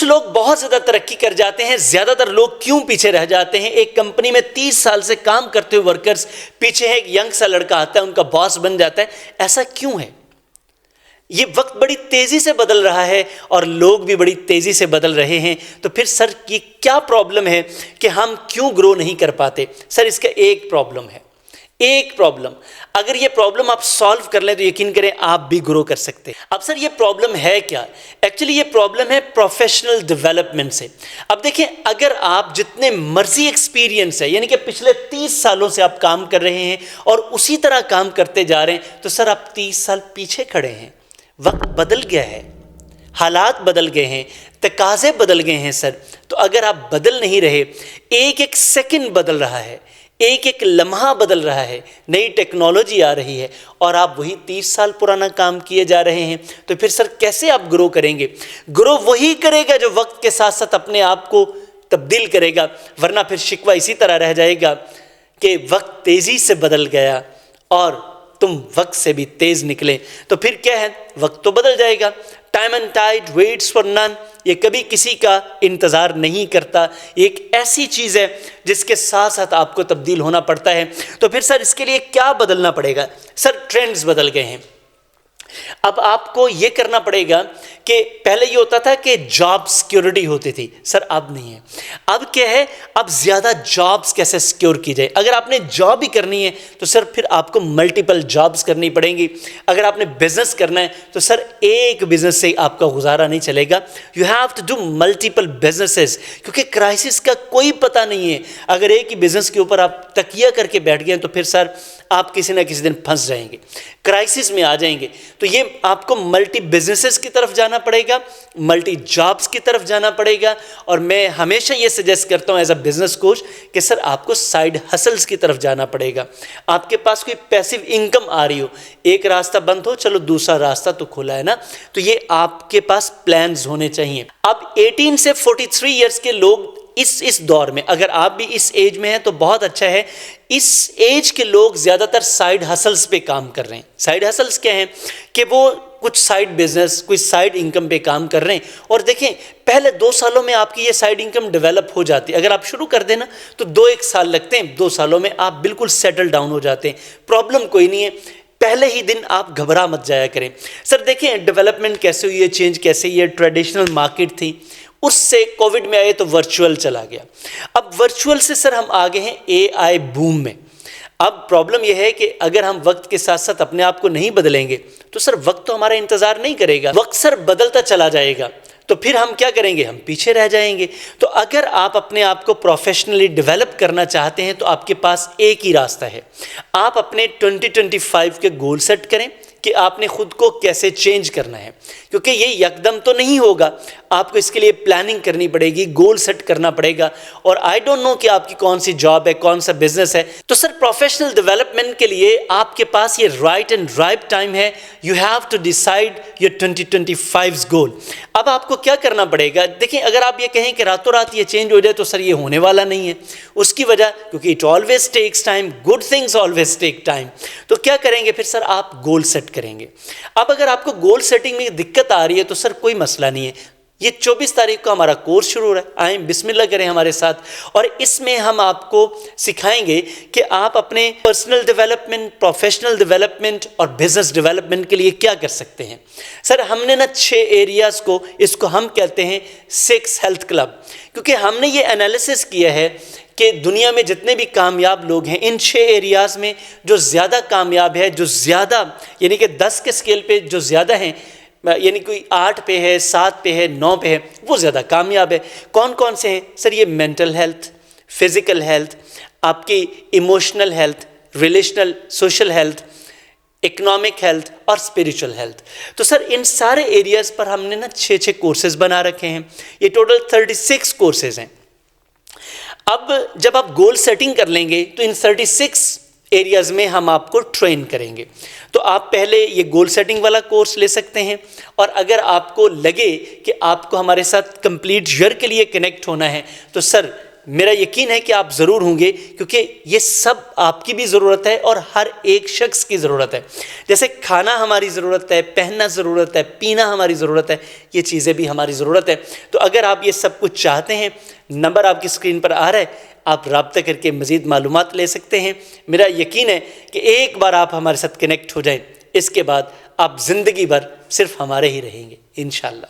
لوگ بہت زیادہ ترقی کر جاتے ہیں، زیادہ تر لوگ کیوں پیچھے رہ جاتے ہیں؟ ایک کمپنی میں 30 سال سے کام کرتے ہوئے ورکرز پیچھے ہیں، ایک ینگ سا لڑکا آتا ہے ان کا باس بن جاتا ہے. ایسا کیوں ہے؟ یہ وقت بڑی تیزی سے بدل رہا ہے اور لوگ بھی بڑی تیزی سے بدل رہے ہیں. تو پھر سر یہ کیا پرابلم ہے کہ ہم کیوں گرو نہیں کر پاتے؟ سر اس کا ایک پرابلم ہے، ایک پرابلم. اگر یہ پرابلم آپ سالو کر لیں تو یقین کریں آپ بھی گرو کر سکتے ہیں. اب سر یہ پرابلم ہے کیا؟ ایکچولی یہ پرابلم ہے پروفیشنل ڈیولپمنٹ سے. اب دیکھیں، اگر آپ جتنے مرضی ایکسپیرینس ہے، یعنی کہ پچھلے 30 سالوں سے آپ کام کر رہے ہیں اور اسی طرح کام کرتے جا رہے ہیں، تو سر آپ 30 سال پیچھے کھڑے ہیں. وقت بدل گیا ہے، حالات بدل گئے ہیں، تقاضے بدل گئے ہیں سر. تو اگر آپ بدل نہیں رہے، ایک ایک سیکنڈ بدل رہا ہے، ایک ایک لمحہ بدل رہا ہے، نئی ٹیکنالوجی آ رہی ہے، اور آپ وہی 30 سال پرانا کام کیے جا رہے ہیں، تو پھر سر کیسے آپ گرو کریں گے؟ گرو وہی کرے گا جو وقت کے ساتھ ساتھ اپنے آپ کو تبدیل کرے گا. ورنہ پھر شکوہ اسی طرح رہ جائے گا کہ وقت تیزی سے بدل گیا اور تم وقت سے بھی تیز نکلے. تو پھر کیا ہے؟ وقت تو بدل جائے گا. Time and tide waits for none, یہ کبھی کسی کا انتظار نہیں کرتا. ایک ایسی چیز ہے جس کے ساتھ ساتھ آپ کو تبدیل ہونا پڑتا ہے. تو پھر سر اس کے لیے کیا بدلنا پڑے گا؟ سر ٹرینڈز بدل گئے ہیں. اب آپ کو یہ کرنا پڑے گا کہ پہلے یہ ہوتا تھا کہ جاب سیکیورٹی ہوتی تھی، سر اب نہیں ہے. اب کیا ہے؟ اب زیادہ جابز کیسے سیکیور کی جائے. اگر آپ نے جاب ہی کرنی ہے تو سر پھر آپ کو ملٹیپل جابز کرنی پڑیں گی. اگر آپ نے بزنس کرنا ہے تو سر ایک بزنس سے آپ کا گزارا نہیں چلے گا. You have to do multiple businesses, کیونکہ کرائسس کا کوئی پتہ نہیں ہے. اگر ایک ہی بزنس کے اوپر آپ تکیہ کر کے بیٹھ گئے تو پھر سر آپ کسی نہ کسی دن پھنس جائیں گے، کرائسس میں آ جائیں گے. تو یہ آپ کو ملٹی بزنسز کی طرف جانا پڑے گا، ملٹی جابز کی طرف جانا پڑے گا. اور میں ہمیشہ یہ سجیسٹ کرتا ہوں ایز اے بزنس کوچ کہ سر آپ کو سائیڈ ہسلز کی طرف جانا پڑے گا. آپ کے پاس کوئی پیسیو انکم آ رہی ہو، ایک راستہ بند ہو، چلو دوسرا راستہ تو کھلا ہے نا. تو یہ آپ کے پاس پلانز ہونے چاہیے. اب 18 سے 43 ایئرس کے لوگ اس دور میں، اگر آپ بھی اس ایج میں ہیں تو بہت اچھا ہے، اس ایج کے لوگ زیادہ تر سائیڈ ہسلز پہ کام کر رہے ہیں. سائیڈ ہسلز کیا ہیں؟ کہ وہ کچھ سائیڈ بزنس، کوئی سائیڈ انکم پہ کام کر رہے ہیں. اور دیکھیں پہلے 2 سالوں میں آپ کی یہ سائیڈ انکم ڈیولپ ہو جاتی ہے. اگر آپ شروع کر دیں نا تو 2-1 سال لگتے ہیں، 2 سالوں میں آپ بالکل سیٹل ڈاؤن ہو جاتے ہیں. پرابلم کوئی نہیں ہے، پہلے ہی دن آپ گھبرا مت جایا کریں. سر دیکھیں ڈیولپمنٹ کیسے ہوئی ہے، چینج کیسے ہوئی ہے. ٹریڈیشنل مارکیٹ تھی، اس سے کووڈ میں آئے تو ورچوئل چلا گیا. اب ورچوئل سے سر ہم آگے ہیں اے آئی بوم میں. اب پرابلم یہ ہے کہ اگر ہم وقت کے ساتھ ساتھ اپنے آپ کو نہیں بدلیں گے تو سر وقت تو ہمارا انتظار نہیں کرے گا. وقت سر بدلتا چلا جائے گا تو پھر ہم کیا کریں گے؟ ہم پیچھے رہ جائیں گے. تو اگر آپ اپنے آپ کو پروفیشنلی ڈیولپ کرنا چاہتے ہیں تو آپ کے پاس ایک ہی راستہ ہے. آپ اپنے 2025 کے گول سیٹ کریں کہ آپ نے خود کو کیسے چینج کرنا ہے، کیونکہ یہ یکدم تو نہیں ہوگا. آپ کو اس کے لیے پلاننگ کرنی پڑے گی، گول سیٹ کرنا پڑے گا. اور آئی ڈونٹ نو کہ آپ کی کون سی جاب ہے، کون سا بزنس ہے. تو سر پروفیشنل ڈیولپمنٹ کے لیے آپ کے پاس یہ رائٹ اینڈ رائپ ٹائم ہے. You have to decide your 2025 goal. اب آپ کو کیا کرنا پڑے گا؟ دیکھیں اگر آپ یہ کہیں کہ راتوں رات یہ چینج ہو جائے تو سر یہ ہونے والا نہیں ہے. اس کی وجہ کیونکہ it always takes time, good things always take time. تو کیا کریں گے پھر سر؟ آپ گول سیٹ کریں گے. اب اگر آپ کو گول سیٹنگ میں دقت آ رہی ہے تو سر کوئی مسئلہ نہیں ہے. یہ 24 تاریخ کو ہمارا کورس شروع ہو رہا ہے، آئیں بسم اللہ کریں ہمارے ساتھ. اور اس میں ہم آپ کو سکھائیں گے کہ آپ اپنے پرسنل ڈیولپمنٹ، پروفیشنل ڈیولپمنٹ اور بزنس ڈیولپمنٹ کے لیے کیا کر سکتے ہیں. سر ہم نے نا 6 ایریاز کو، اس کو ہم کہتے ہیں 6 ہیلتھ کلب، کیونکہ ہم نے یہ انالیسس کیا ہے کہ دنیا میں جتنے بھی کامیاب لوگ ہیں ان 6 ایریاز میں جو زیادہ کامیاب ہے، جو زیادہ یعنی کہ 10 کے اسکیل پہ جو زیادہ ہیں، یعنی کوئی 8 پہ ہے، 7 پہ ہے، 9 پہ ہے، وہ زیادہ کامیاب ہے. کون کون سے ہیں سر؟ یہ مینٹل ہیلتھ، فزیکل ہیلتھ، آپ کی emotional health, relational social health, economic health اور اسپریچول ہیلتھ. تو سر ان سارے ایریاز پر ہم نے نا 6 کورسز بنا رکھے ہیں. یہ ٹوٹل 36 کورسز ہیں. اب جب آپ گول سیٹنگ کر لیں گے تو ان 36 ایریاز میں ہم آپ کو ٹرین کریں گے. تو آپ پہلے یہ گول سیٹنگ والا کورس لے سکتے ہیں، اور اگر آپ کو لگے کہ آپ کو ہمارے ساتھ کمپلیٹ ایئر کے لیے کنیکٹ ہونا ہے تو سر میرا یقین ہے کہ آپ ضرور ہوں گے، کیونکہ یہ سب آپ کی بھی ضرورت ہے اور ہر ایک شخص کی ضرورت ہے۔ جیسے کھانا ہماری ضرورت ہے، پہننا ضرورت ہے، پینا ہماری ضرورت ہے، یہ چیزیں بھی ہماری ضرورت ہے۔ تو اگر آپ یہ سب کچھ چاہتے ہیں، نمبر آپ کی اسکرین پر آ رہا ہے، آپ رابطہ کر کے مزید معلومات لے سکتے ہیں۔ میرا یقین ہے کہ ایک بار آپ ہمارے ساتھ کنیکٹ ہو جائیں، اس کے بعد آپ زندگی بھر صرف ہمارے ہی رہیں گے انشاءاللہ۔